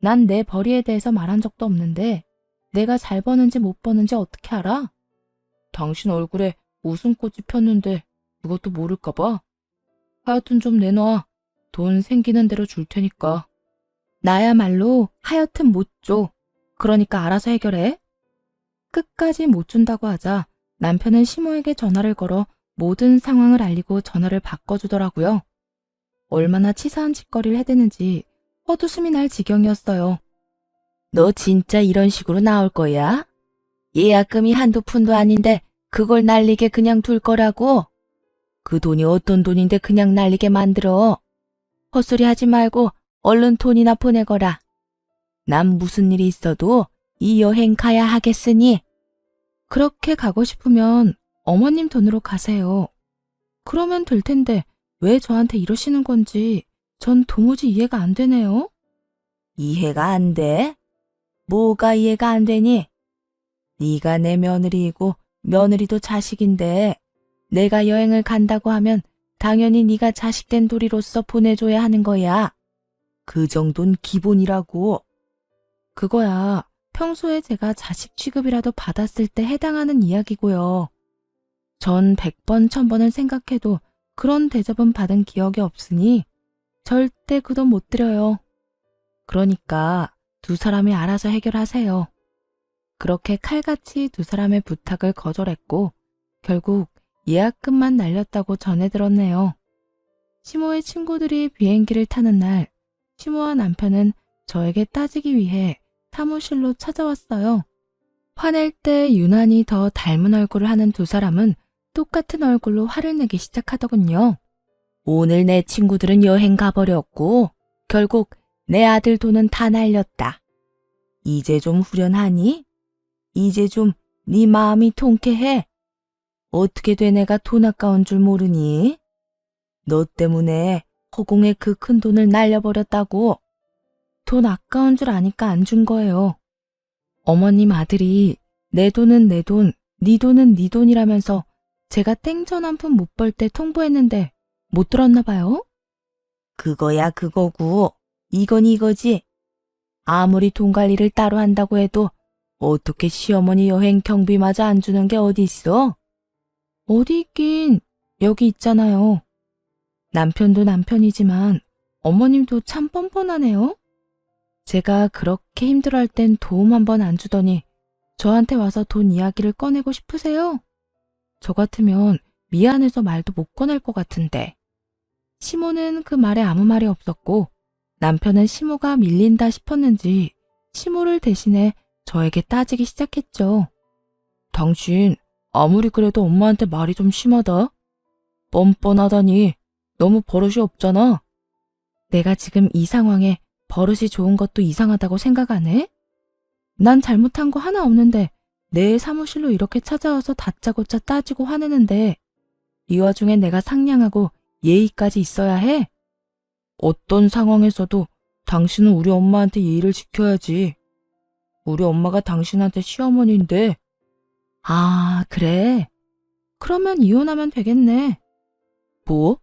난 내 벌이에 대해서 말한 적도 없는데 내가 잘 버는지 못 버는지 어떻게 알아? 당신 얼굴에 웃음꽃이 폈는데 그것도 모를까 봐. 하여튼 좀 내놔. 돈 생기는 대로 줄 테니까. 나야말로 하여튼 못 줘. 그러니까 알아서 해결해. 끝까지 못 준다고 하자 남편은 시모에게 전화를 걸어 모든 상황을 알리고 전화를 바꿔주더라고요. 얼마나 치사한 짓거리를 해대는지 헛웃음이 날 지경이었어요. 너 진짜 이런 식으로 나올 거야? 예약금이 한두 푼도 아닌데 그걸 날리게 그냥 둘 거라고? 그 돈이 어떤 돈인데 그냥 날리게 만들어. 헛소리 하지 말고 얼른 돈이나 보내거라. 난 무슨 일이 있어도 이 여행 가야 하겠으니. 그렇게 가고 싶으면 어머님 돈으로 가세요. 그러면 될 텐데 왜 저한테 이러시는 건지 전 도무지 이해가 안 되네요. 이해가 안 돼? 뭐가 이해가 안 되니? 네가 내 며느리이고 며느리도 자식인데 내가 여행을 간다고 하면 당연히 네가 자식된 도리로서 보내줘야 하는 거야. 그 정도는 기본이라고. 그거야 평소에 제가 자식 취급이라도 받았을 때 해당하는 이야기고요. 전 100번 1000번을 생각해도 그런 대접은 받은 기억이 없으니 절대 그 돈 못 드려요. 그러니까 두 사람이 알아서 해결하세요. 그렇게 칼같이 두 사람의 부탁을 거절했고 결국 예약금만 날렸다고 전해 들었네요. 시모의 친구들이 비행기를 타는 날 시모와 남편은 저에게 따지기 위해 사무실로 찾아왔어요. 화낼 때 유난히 더 닮은 얼굴을 하는 두 사람은 똑같은 얼굴로 화를 내기 시작하더군요. 오늘 내 친구들은 여행 가버렸고 결국 내 아들 돈은 다 날렸다. 이제 좀 후련하니? 이제 좀 네 마음이 통쾌해? 어떻게 돼 내가 돈 아까운 줄 모르니? 너 때문에 허공에 그 큰 돈을 날려버렸다고. 돈 아까운 줄 아니까 안 준 거예요. 어머님 아들이 내 돈은 내 돈, 네 돈은 네 돈이라면서 제가 땡전 한 푼 못 벌 때 통보했는데 못 들었나 봐요? 그거야 그거고 이건 이거지. 아무리 돈 관리를 따로 한다고 해도 어떻게 시어머니 여행 경비마저 안 주는 게 어디 있어? 어디 있긴 여기 있잖아요. 남편도 남편이지만 어머님도 참 뻔뻔하네요. 제가 그렇게 힘들어할 땐 도움 한 번 안 주더니 저한테 와서 돈 이야기를 꺼내고 싶으세요? 저 같으면 미안해서 말도 못 꺼낼 것 같은데. 시모는 그 말에 아무 말이 없었고 남편은 시모가 밀린다 싶었는지 시모를 대신해 저에게 따지기 시작했죠. 당신 아무리 그래도 엄마한테 말이 좀 심하다. 뻔뻔하다니 너무 버릇이 없잖아. 내가 지금 이 상황에 버릇이 좋은 것도 이상하다고 생각 안 해? 난 잘못한 거 하나 없는데 내 사무실로 이렇게 찾아와서 다짜고짜 따지고 화내는데 이 와중에 내가 상냥하고 예의까지 있어야 해? 어떤 상황에서도 당신은 우리 엄마한테 예의를 지켜야지. 우리 엄마가 당신한테 시어머니인데. 아, 그래? 그러면 이혼하면 되겠네. 뭐?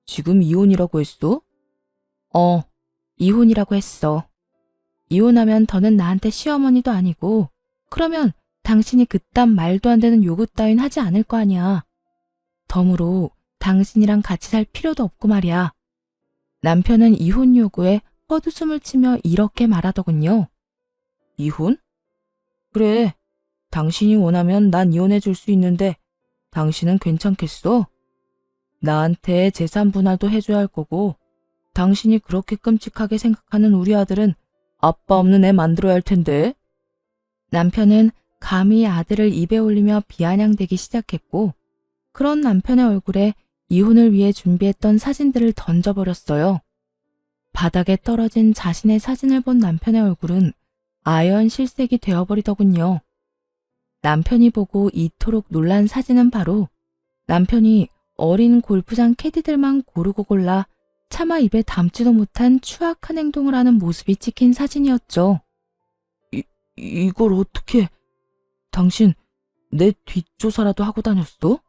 지금 이혼이라고 했어? 이혼이라고 했어. 이혼하면 더는 나한테 시어머니도 아니고, 그러면 당신이 그딴 말도 안 되는 요구 따윈 하지 않을 거 아니야. 덤으로 당신이랑 같이 살 필요도 없고 말이야. 남편은 이혼 요구에 헛웃음을 치며 이렇게 말하더군요. 이혼? 그래. 당신이 원하면 난 이혼해 줄 수 있는데 당신은 괜찮겠어? 나한테 재산 분할도 해줘야 할 거고 당신이 그렇게 끔찍하게 생각하는 우리 아들은 아빠 없는 애 만들어야 할 텐데. 남편은 감히 아들을 입에 올리며 비아냥대기 시작했고 그런 남편의 얼굴에 이혼을 위해 준비했던 사진들을 던져버렸어요. 바닥에 떨어진 자신의 사진을 본 남편의 얼굴은 아연 실색이 되어버리더군요. 남편이 보고 이토록 놀란 사진은 바로 남편이 어린 골프장 캐디들만 고르고 골라 차마 입에 담지도 못한 추악한 행동을 하는 모습이 찍힌 사진이었죠. 이걸 어떻게... 당신 내 뒷조사라도 하고 다녔어?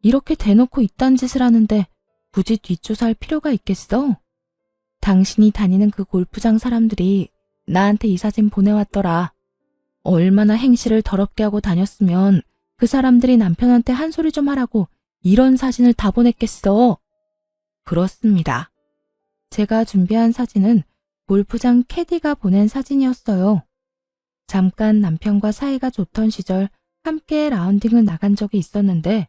이렇게 대놓고 이딴 짓을 하는데 굳이 뒷조사할 필요가 있겠어? 당신이 다니는 그 골프장 사람들이 나한테 이 사진 보내왔더라. 얼마나 행실을 더럽게 하고 다녔으면 그 사람들이 남편한테 한 소리 좀 하라고 이런 사진을 다 보냈겠어. 그렇습니다. 제가 준비한 사진은 골프장 캐디가 보낸 사진이었어요. 잠깐 남편과 사이가 좋던 시절 함께 라운딩을 나간 적이 있었는데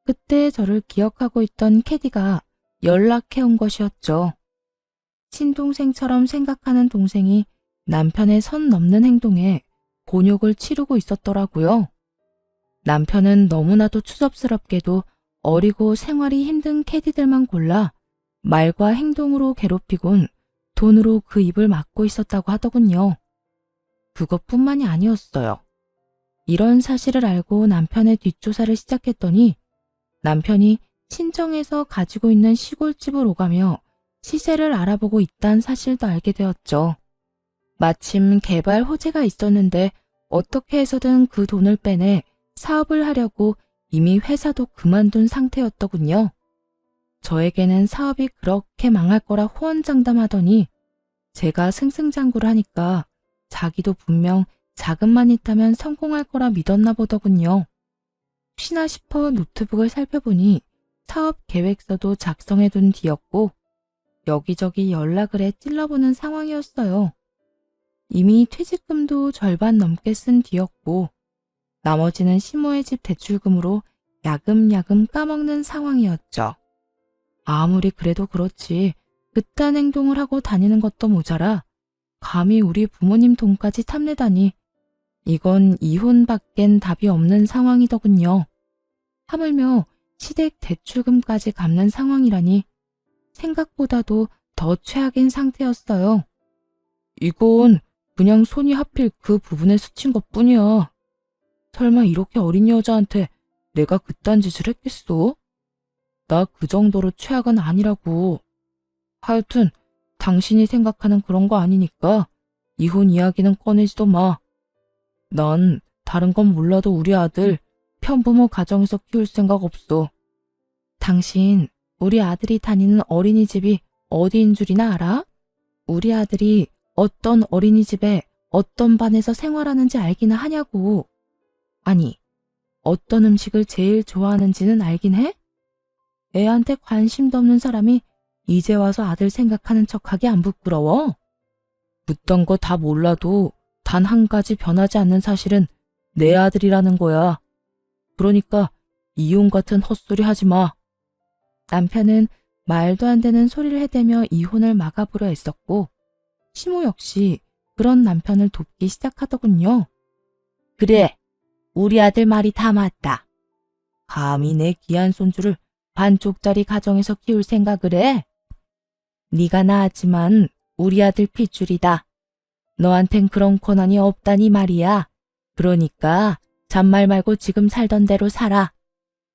그때 저를 기억하고 있던 캐디가 연락해온 것이었죠. 친동생처럼 생각하는 동생이 남편의 선 넘는 행동에 곤욕을 치르고 있었더라고요. 남편은 너무나도 추접스럽게도 어리고 생활이 힘든 캐디들만 골라 말과 행동으로 괴롭히곤 돈으로 그 입을 막고 있었다고 하더군요. 그것뿐만이 아니었어요. 이런 사실을 알고 남편의 뒷조사를 시작했더니 남편이 친정에서 가지고 있는 시골집을 오가며 시세를 알아보고 있다는 사실도 알게 되었죠. 마침 개발 호재가 있었는데 어떻게 해서든 그 돈을 빼내 사업을 하려고 이미 회사도 그만둔 상태였더군요. 저에게는 사업이 그렇게 망할 거라 호언장담하더니 제가 승승장구를 하니까 자기도 분명 자금만 있다면 성공할 거라 믿었나 보더군요. 혹시나 싶어 노트북을 살펴보니 사업 계획서도 작성해둔 뒤였고 여기저기 연락을 해 찔러보는 상황이었어요. 이미 퇴직금도 절반 넘게 쓴 뒤였고 나머지는 시모의 집 대출금으로 야금야금 까먹는 상황이었죠. 아무리 그래도 그렇지 그딴 행동을 하고 다니는 것도 모자라 감히 우리 부모님 돈까지 탐내다니 이건 이혼밖엔 답이 없는 상황이더군요. 하물며 시댁 대출금까지 갚는 상황이라니 생각보다도 더 최악인 상태였어요. 이건 그냥 손이 하필 그 부분에 스친 것뿐이야. 설마 이렇게 어린 여자한테 내가 그딴 짓을 했겠어? 나 그 정도로 최악은 아니라고. 하여튼 당신이 생각하는 그런 거 아니니까 이혼 이야기는 꺼내지도 마. 난 다른 건 몰라도 우리 아들 편부모 가정에서 키울 생각 없어. 당신 우리 아들이 다니는 어린이집이 어디인 줄이나 알아? 우리 아들이 어떤 어린이집에 어떤 반에서 생활하는지 알기나 하냐고. 아니, 어떤 음식을 제일 좋아하는지는 알긴 해? 애한테 관심도 없는 사람이 이제 와서 아들 생각하는 척하기 안 부끄러워? 그딴 거 다 몰라도 단 한 가지 변하지 않는 사실은 내 아들이라는 거야. 그러니까 이혼 같은 헛소리 하지 마. 남편은 말도 안 되는 소리를 해대며 이혼을 막아보려 애썼고 시모 역시 그런 남편을 돕기 시작하더군요. 그래, 우리 아들 말이 다 맞다. 감히 내 귀한 손주를 반쪽짜리 가정에서 키울 생각을 해? 네가 낳았지만 우리 아들 핏줄이다. 너한텐 그런 권한이 없다니 말이야. 그러니까 잔말 말고 지금 살던 대로 살아.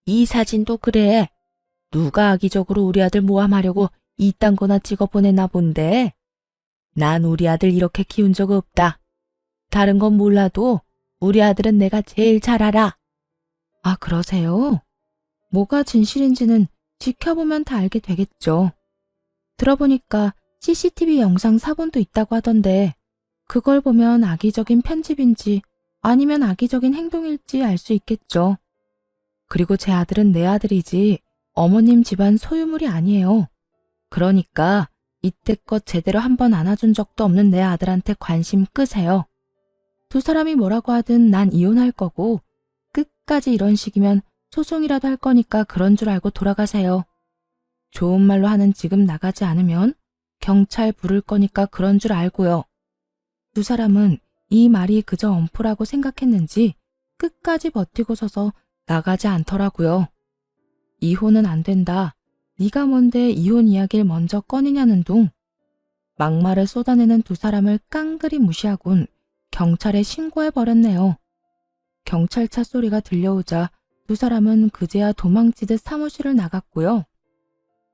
이 사진도 그래. 누가 악의적으로 우리 아들 모함하려고 이딴 거나 찍어 보내나 본데. 난 우리 아들 이렇게 키운 적 없다. 다른 건 몰라도 우리 아들은 내가 제일 잘 알아. 아, 그러세요? 뭐가 진실인지는 지켜보면 다 알게 되겠죠. 들어보니까 CCTV 영상 사본도 있다고 하던데 그걸 보면 악의적인 편집인지 아니면 악의적인 행동일지 알 수 있겠죠. 그리고 제 아들은 내 아들이지 어머님 집안 소유물이 아니에요. 그러니까 이때껏 제대로 한번 안아준 적도 없는 내 아들한테 관심 끄세요. 두 사람이 뭐라고 하든 난 이혼할 거고 끝까지 이런 식이면 소송이라도 할 거니까 그런 줄 알고 돌아가세요. 좋은 말로 하는 지금 나가지 않으면 경찰 부를 거니까 그런 줄 알고요. 두 사람은 이 말이 그저 엄포라고 생각했는지 끝까지 버티고 서서 나가지 않더라고요. 이혼은 안 된다. 네가 뭔데 이혼 이야기를 먼저 꺼내냐는 둥. 막말을 쏟아내는 두 사람을 깡그리 무시하곤 경찰에 신고해버렸네요. 경찰차 소리가 들려오자 두 사람은 그제야 도망치듯 사무실을 나갔고요.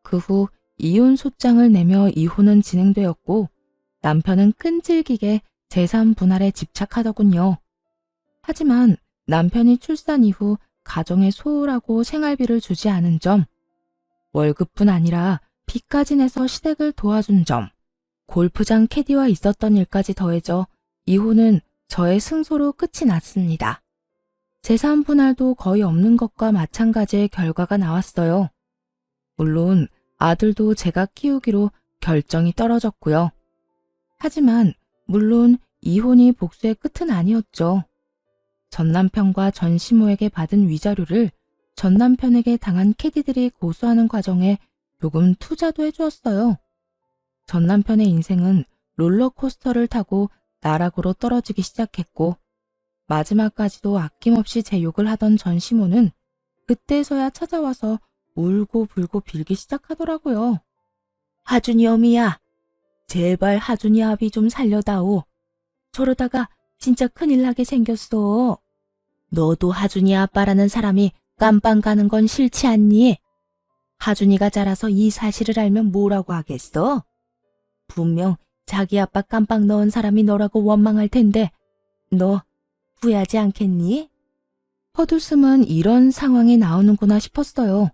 그 후 이혼 소장을 내며 이혼은 진행되었고 남편은 끈질기게 재산 분할에 집착하더군요. 하지만 남편이 출산 이후 가정에 소홀하고 생활비를 주지 않은 점, 월급뿐 아니라 빚까지 내서 시댁을 도와준 점, 골프장 캐디와 있었던 일까지 더해져 이혼은 저의 승소로 끝이 났습니다. 재산 분할도 거의 없는 것과 마찬가지의 결과가 나왔어요. 물론 아들도 제가 키우기로 결정이 떨어졌고요. 하지만 물론 이혼이 복수의 끝은 아니었죠. 전 남편과 전 시모에게 받은 위자료를 전 남편에게 당한 캐디들이 고소하는 과정에 조금 투자도 해주었어요. 전 남편의 인생은 롤러코스터를 타고 나락으로 떨어지기 시작했고 마지막까지도 아낌없이 제 욕을 하던 전 시모는 그때서야 찾아와서 울고 불고 빌기 시작하더라고요. 하준이 어미야, 제발 하준이 아비 좀 살려다오. 저러다가 진짜 큰일 나게 생겼어. 너도 하준이 아빠라는 사람이 깜빵 가는 건 싫지 않니? 하준이가 자라서 이 사실을 알면 뭐라고 하겠어? 분명 자기 아빠 깜빵 넣은 사람이 너라고 원망할 텐데 너 후회하지 않겠니? 헛웃음은 이런 상황이 나오는구나 싶었어요.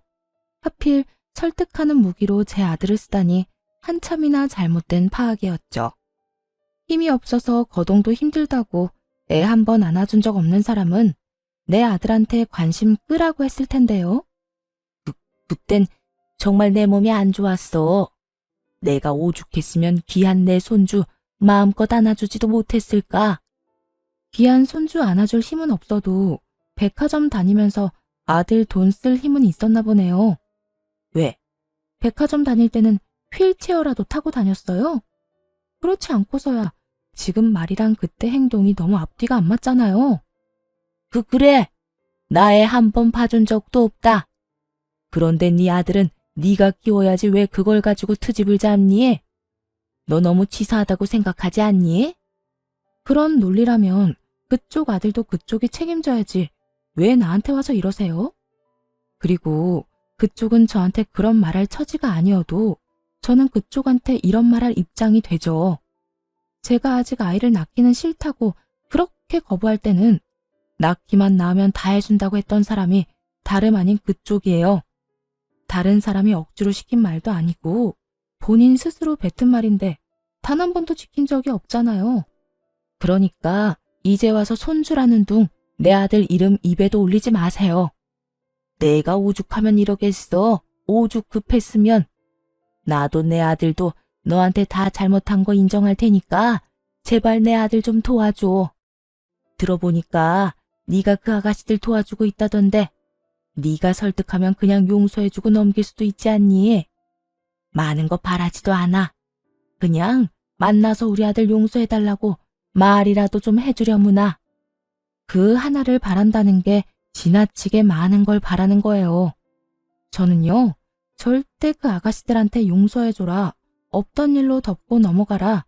하필 설득하는 무기로 제 아들을 쓰다니 한참이나 잘못된 파악이었죠. 힘이 없어서 거동도 힘들다고 애 한 번 안아준 적 없는 사람은 내 아들한테 관심 끄라고 했을 텐데요. 그땐 정말 내 몸이 안 좋았어. 내가 오죽했으면 귀한 내 손주 마음껏 안아주지도 못했을까. 귀한 손주 안아줄 힘은 없어도 백화점 다니면서 아들 돈 쓸 힘은 있었나 보네요. 왜? 백화점 다닐 때는 휠체어라도 타고 다녔어요? 그렇지 않고서야 지금 말이랑 그때 행동이 너무 앞뒤가 안 맞잖아요. 그래. 나 애 한 번 봐준 적도 없다. 그런데 네 아들은 네가 키워야지 왜 그걸 가지고 트집을 잡니? 너 너무 치사하다고 생각하지 않니? 그런 논리라면 그쪽 아들도 그쪽이 책임져야지 왜 나한테 와서 이러세요? 그리고 그쪽은 저한테 그런 말할 처지가 아니어도 저는 그쪽한테 이런 말할 입장이 되죠. 제가 아직 아이를 낳기는 싫다고 그렇게 거부할 때는 낳기만 낳으면 다 해준다고 했던 사람이 다름 아닌 그쪽이에요. 다른 사람이 억지로 시킨 말도 아니고 본인 스스로 뱉은 말인데 단 한 번도 지킨 적이 없잖아요. 그러니까 이제 와서 손주라는 둥 내 아들 이름 입에도 올리지 마세요. 내가 오죽하면 이러겠어. 오죽 급했으면. 나도 내 아들도 너한테 다 잘못한 거 인정할 테니까 제발 내 아들 좀 도와줘. 들어보니까 네가 그 아가씨들 도와주고 있다던데 네가 설득하면 그냥 용서해주고 넘길 수도 있지 않니? 많은 거 바라지도 않아. 그냥 만나서 우리 아들 용서해달라고 말이라도 좀 해주려무나. 그 하나를 바란다는 게 지나치게 많은 걸 바라는 거예요. 저는요, 절대 그 아가씨들한테 용서해줘라, 없던 일로 덮고 넘어가라,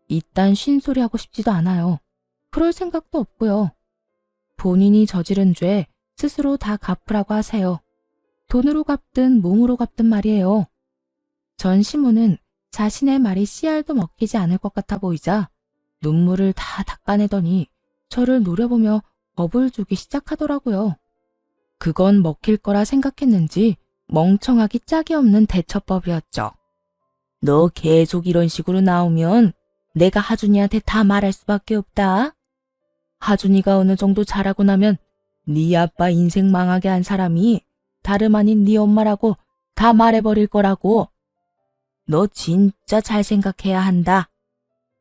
이딴 쉰소리 하고 싶지도 않아요. 그럴 생각도 없고요. 본인이 저지른 죄 스스로 다 갚으라고 하세요. 돈으로 갚든 몸으로 갚든 말이에요. 전 시모는 자신의 말이 씨알도 먹히지 않을 것 같아 보이자 눈물을 다 닦아내더니 저를 노려보며 겁을 주기 시작하더라고요. 그건 먹힐 거라 생각했는지 멍청하기 짝이 없는 대처법이었죠. 너 계속 이런 식으로 나오면 내가 하준이한테 다 말할 수밖에 없다. 하준이가 어느 정도 자라고 나면 네 아빠 인생 망하게 한 사람이 다름 아닌 네 엄마라고 다 말해버릴 거라고. 너 진짜 잘 생각해야 한다.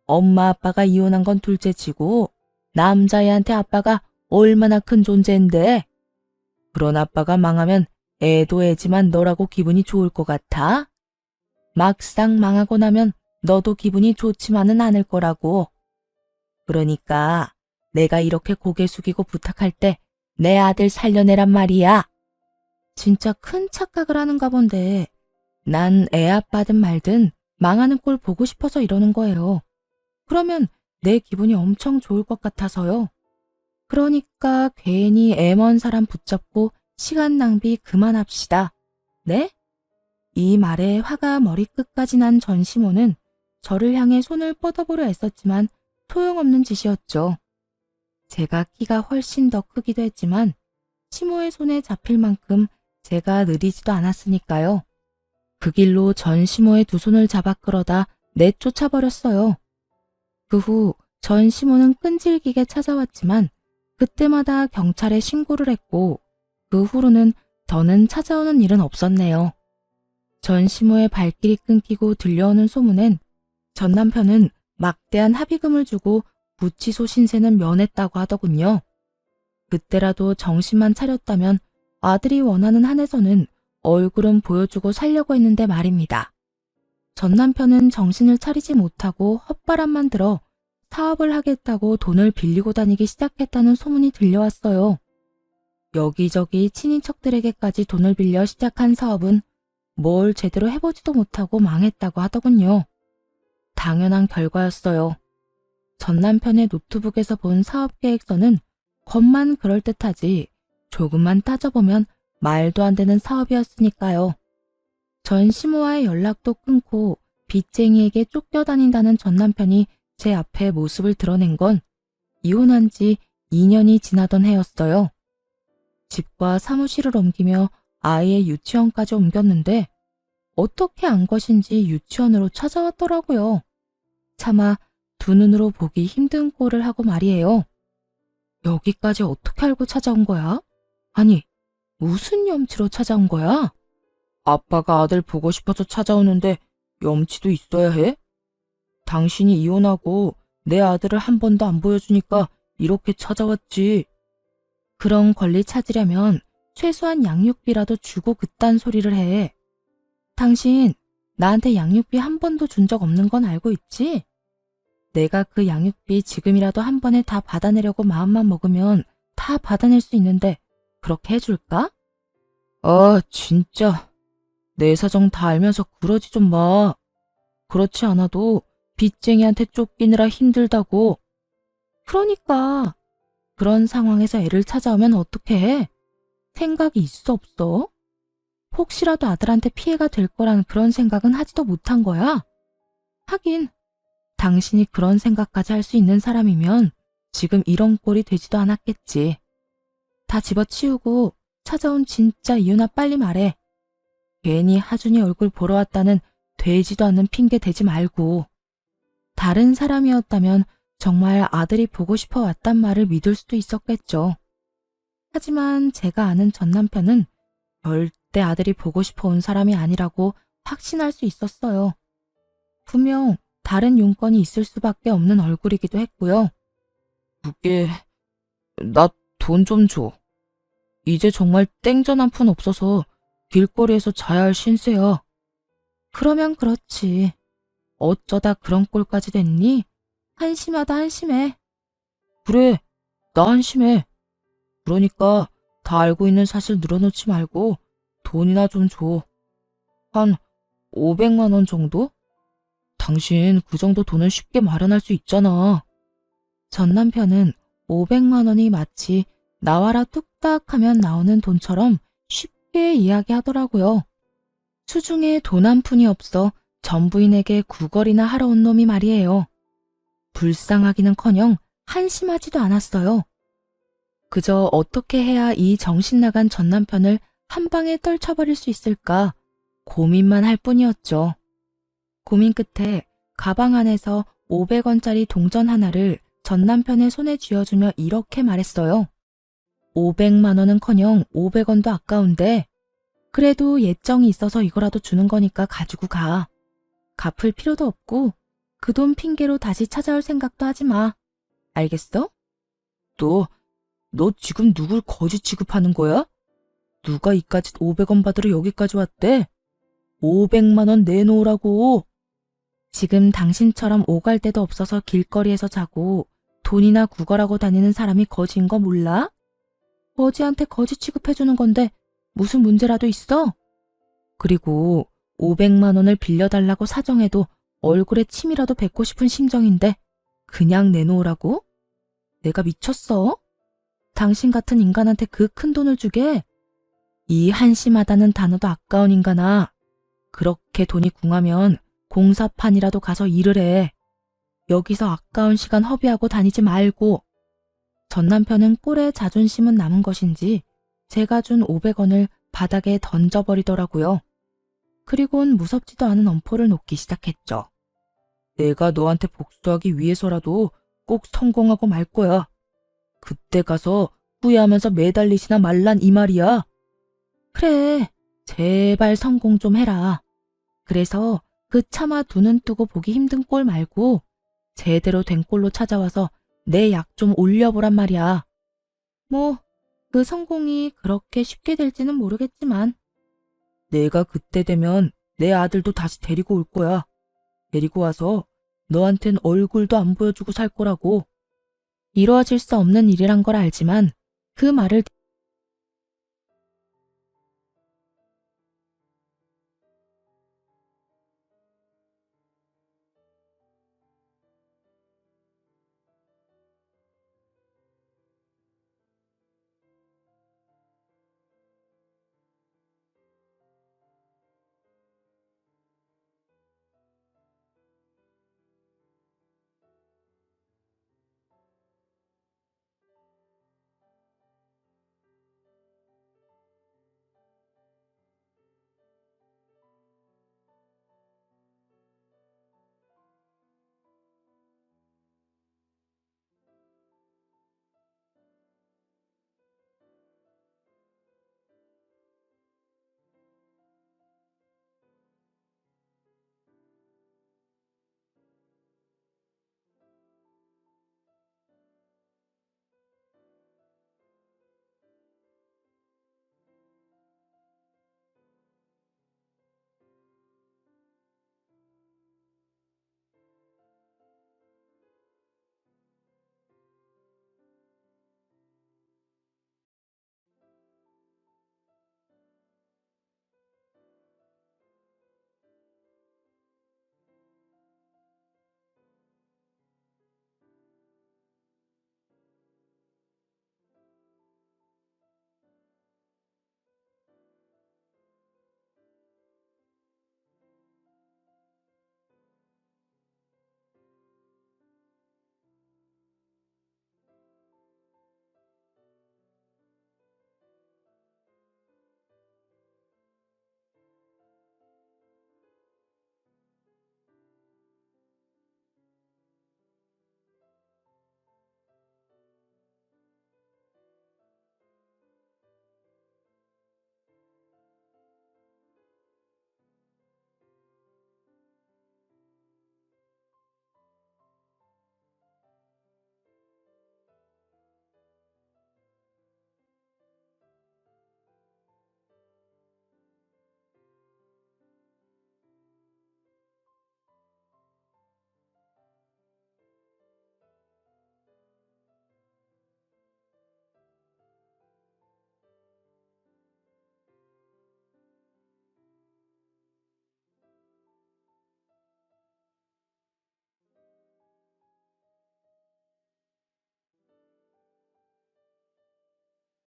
엄마 아빠가 이혼한 건 둘째치고 남자애한테 아빠가 얼마나 큰 존재인데. 그런 아빠가 망하면 애도 애지만 너라고 기분이 좋을 것 같아? 막상 망하고 나면 너도 기분이 좋지만은 않을 거라고. 그러니까 내가 이렇게 고개 숙이고 부탁할 때 내 아들 살려내란 말이야. 진짜 큰 착각을 하는가 본데 난 애 아빠든 말든 망하는 꼴 보고 싶어서 이러는 거예요. 그러면 내 기분이 엄청 좋을 것 같아서요. 그러니까 괜히 애 먼 사람 붙잡고 시간 낭비 그만합시다. 네? 이 말에 화가 머리끝까지 난 전시모는 저를 향해 손을 뻗어보려 애썼지만 소용없는 짓이었죠. 제가 키가 훨씬 더 크기도 했지만 시모의 손에 잡힐 만큼 제가 느리지도 않았으니까요. 그 길로 전시모의 두 손을 잡아 끌어다 내쫓아버렸어요. 그 후 전시모는 끈질기게 찾아왔지만 그때마다 경찰에 신고를 했고 그 후로는 더는 찾아오는 일은 없었네요. 전시모의 발길이 끊기고 들려오는 소문엔 전 남편은 막대한 합의금을 주고 구치소 신세는 면했다고 하더군요. 그때라도 정신만 차렸다면 아들이 원하는 한에서는 얼굴은 보여주고 살려고 했는데 말입니다. 전 남편은 정신을 차리지 못하고 헛바람만 들어 사업을 하겠다고 돈을 빌리고 다니기 시작했다는 소문이 들려왔어요. 여기저기 친인척들에게까지 돈을 빌려 시작한 사업은 뭘 제대로 해보지도 못하고 망했다고 하더군요. 당연한 결과였어요. 전 남편의 노트북에서 본 사업계획서는 겉만 그럴듯하지 조금만 따져보면 말도 안 되는 사업이었으니까요. 전 시모와의 연락도 끊고 빚쟁이에게 쫓겨다닌다는 전 남편이 제 앞에 모습을 드러낸 건 이혼한 지 2년이 지나던 해였어요. 집과 사무실을 옮기며 아이의 유치원까지 옮겼는데 어떻게 안 것인지 유치원으로 찾아왔더라고요. 차마 두 눈으로 보기 힘든 꼴을 하고 말이에요. 여기까지 어떻게 알고 찾아온 거야? 아니, 무슨 염치로 찾아온 거야? 아빠가 아들 보고 싶어서 찾아오는데 염치도 있어야 해? 당신이 이혼하고 내 아들을 한 번도 안 보여주니까 이렇게 찾아왔지. 그런 권리 찾으려면 최소한 양육비라도 주고 그딴 소리를 해. 당신 나한테 양육비 한 번도 준 적 없는 건 알고 있지? 내가 그 양육비 지금이라도 한 번에 다 받아내려고 마음만 먹으면 다 받아낼 수 있는데 그렇게 해줄까? 아, 진짜. 내 사정 다 알면서 그러지 좀 마. 그렇지 않아도 빚쟁이한테 쫓기느라 힘들다고. 그러니까 그런 상황에서 애를 찾아오면 어떡해? 해? 생각이 있어 없어? 혹시라도 아들한테 피해가 될 거라는 그런 생각은 하지도 못한 거야? 하긴 당신이 그런 생각까지 할 수 있는 사람이면 지금 이런 꼴이 되지도 않았겠지. 다 집어치우고 찾아온 진짜 이유나 빨리 말해. 괜히 하준이 얼굴 보러 왔다는 되지도 않는 핑계 대지 말고. 다른 사람이었다면 정말 아들이 보고 싶어 왔단 말을 믿을 수도 있었겠죠. 하지만 제가 아는 전 남편은 절대 아들이 보고 싶어 온 사람이 아니라고 확신할 수 있었어요. 분명 다른 용건이 있을 수밖에 없는 얼굴이기도 했고요. 그게 나 돈 좀 줘. 이제 정말 땡전 한 푼 없어서 길거리에서 자야 할 신세야. 그러면 그렇지. 어쩌다 그런 꼴까지 됐니? 한심하다 한심해. 그래, 나 한심해. 그러니까 다 알고 있는 사실 늘어놓지 말고 돈이나 좀 줘. 한 500만 원 정도? 당신 그 정도 돈은 쉽게 마련할 수 있잖아. 전 남편은 500만 원이 마치 나와라 뚝딱 하면 나오는 돈처럼 쉽게 이야기하더라고요. 수중에 돈 한 푼이 없어 전부인에게 구걸이나 하러 온 놈이 말이에요. 불쌍하기는커녕 한심하지도 않았어요. 그저 어떻게 해야 이 정신나간 전 남편을 한 방에 떨쳐버릴 수 있을까 고민만 할 뿐이었죠. 고민 끝에 가방 안에서 500원짜리 동전 하나를 전 남편의 손에 쥐어주며 이렇게 말했어요. 500만 원은커녕 500원도 아까운데 그래도 예정이 있어서 이거라도 주는 거니까 가지고 가. 갚을 필요도 없고 그 돈 핑계로 다시 찾아올 생각도 하지 마. 알겠어? 너 지금 누굴 거지 취급하는 거야? 누가 이까짓 500원 받으러 여기까지 왔대? 500만 원 내놓으라고. 지금 당신처럼 오갈 데도 없어서 길거리에서 자고 돈이나 구걸하고 다니는 사람이 거지인 거 몰라? 거지한테 거지 취급해주는 건데 무슨 문제라도 있어? 그리고 500만 원을 빌려달라고 사정해도 얼굴에 침이라도 뱉고 싶은 심정인데 그냥 내놓으라고? 내가 미쳤어? 당신 같은 인간한테 그 큰 돈을 주게? 이 한심하다는 단어도 아까운 인간아. 그렇게 돈이 궁하면 공사판이라도 가서 일을 해. 여기서 아까운 시간 허비하고 다니지 말고. 전 남편은 꼴에 자존심은 남은 것인지 제가 준 500원을 바닥에 던져버리더라고요. 그리곤 무섭지도 않은 엄포를 놓기 시작했죠. 내가 너한테 복수하기 위해서라도 꼭 성공하고 말 거야. 그때 가서 후회하면서 매달리지나 말란 이 말이야. 그래, 제발 성공 좀 해라. 그래서 그 차마 두 눈 뜨고 보기 힘든 꼴 말고 제대로 된 꼴로 찾아와서 내 약 좀 올려보란 말이야. 뭐, 그 성공이 그렇게 쉽게 될지는 모르겠지만 내가 그때 되면 내 아들도 다시 데리고 올 거야. 데리고 와서 너한텐 얼굴도 안 보여주고 살 거라고. 이루어질 수 없는 일이란 걸 알지만 그 말을